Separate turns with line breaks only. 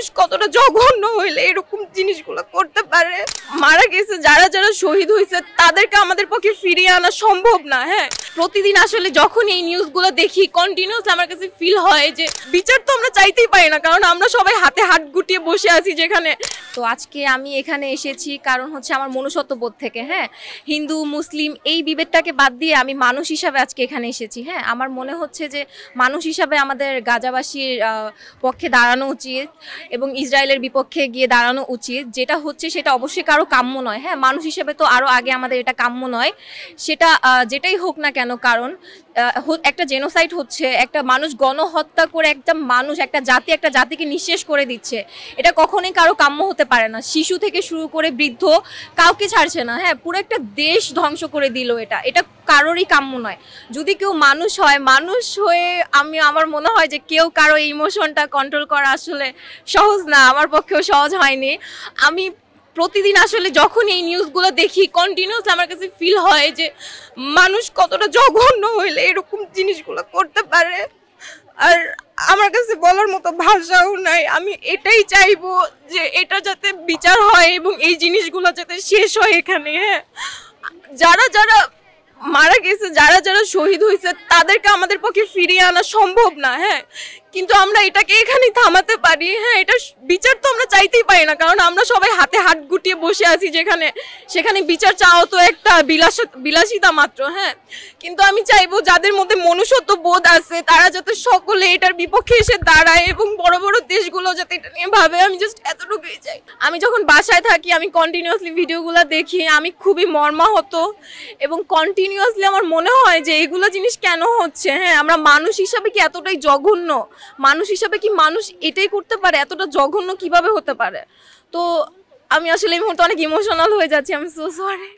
মানুষ কতটা জঘন্য হইলে এরকম জিনিসগুলো করতে পারে। মারা গেছে যারা যারা শহীদ হয়েছে তাদেরকে আমাদের পক্ষে ফিরিয়ে আনা সম্ভব না। হ্যাঁ, প্রতিদিন আসলে যখন এই নিউজগুলো দেখি কন্টিনিউয়াসলি আমার কাছে ফিল হয় যে বিচার তো আমরা চাইতেই পারি না, কারণ আমরা সবাই হাতে হাত গুটিয়ে বসে আছি যেখানে। তো আজকে আমি এখানে এসেছি কারণ হচ্ছে আমার মনুষ্যত্ব বোধ থেকে। হ্যাঁ, হিন্দু মুসলিম এই বিভেদটাকে বাদ দিয়ে আমি মানুষ হিসাবে আজকে এখানে এসেছি। হ্যাঁ, আমার মনে হচ্ছে যে মানুষ হিসাবে আমাদের গাজাবাসীর পক্ষে দাঁড়ানো উচিত এবং ইসরায়েলের বিপক্ষে গিয়ে দাঁড়ানো উচিত। যেটা হচ্ছে সেটা অবশ্যই কারো কাম্য নয়। হ্যাঁ, মানুষ হিসেবে তো আরও আগে আমাদের এটা কাম্য নয়, সেটা যেটাই হোক না কেন। কারণ একটা জেনোসাইড হচ্ছে, একটা মানুষ গণহত্যা করে একটা মানুষ একটা জাতিকে নিঃশেষ করে দিচ্ছে। এটা কখনোই কারো কাম্য হতে পারে না। শিশু থেকে শুরু করে বৃদ্ধ কাউকে ছাড়ছে না। হ্যাঁ, পুরো একটা দেশ ধ্বংস করে দিল। এটা কারোরই কাম্য নয়। যদি কেউ মানুষ হয়, মানুষ হয়ে আমার মনে হয় যে কেউ কারো ইমোশনটা কন্ট্রোল করা আসলে সহজ না। আমার পক্ষেও সহজ হয়নি। আমি প্রতিদিন আসলে যখন এই নিউজগুলো দেখি কন্টিনিউয়াসলি আমার কাছে ফিল হয় যে মানুষ কতটা জঘন্য হইলে এরকম জিনিসগুলো করতে পারে। আর আমার কাছে বলার মতো ভাষাও নাই। আমি এটাই চাইবো যে এটা যাতে বিচার হয় এবং এই জিনিসগুলো যাতে শেষ হয় এখানে। হ্যাঁ, যারা যারা মারা গেছে যারা যারা শহীদ হয়েছে তাদেরকে আমাদের পক্ষে ফিরিয়ে আনা সম্ভব না। হ্যাঁ, কিন্তু আমরা এটাকে এখানেই থামাতে পারি। হ্যাঁ, এটা বিচার তো আমরা চাইতেই পারি না, কারণ আমরা সবাই হাতে হাত গুটিয়ে বসে আছি যেখানে। সেখানে বিচার চাওয়া তো একটা বিলাসিতা মাত্র। হ্যাঁ, কিন্তু আমি চাইবো যাদের মধ্যে মনুষ্যত্ব বোধ আছে তারা যাতে সকলে এটার বিপক্ষে এসে দাঁড়ায় এবং বড় বড় দেশগুলো যাতে এটা নিয়ে ভাবে। আমি জাস্ট এতটুকুই চাই। আমি যখন বাসায় থাকি আমি কন্টিনিউয়াসলি ভিডিওগুলো দেখি, আমি খুবই মর্মাহত এবং কন্টিনিউয়াসলি আমার মনে হয় যে এগুলো জিনিস কেন হচ্ছে। হ্যাঁ, আমরা মানুষ হিসাবে কি এতটাই জঘন্য? মানুষ হিসাবে কি মানুষ এটাই করতে পারে? এতটা জঘন্য কিভাবে হতে পারে? তো আমি আসলে এই মুহূর্তে অনেক ইমোশনাল হয়ে যাচ্ছি। আমি সো সরি।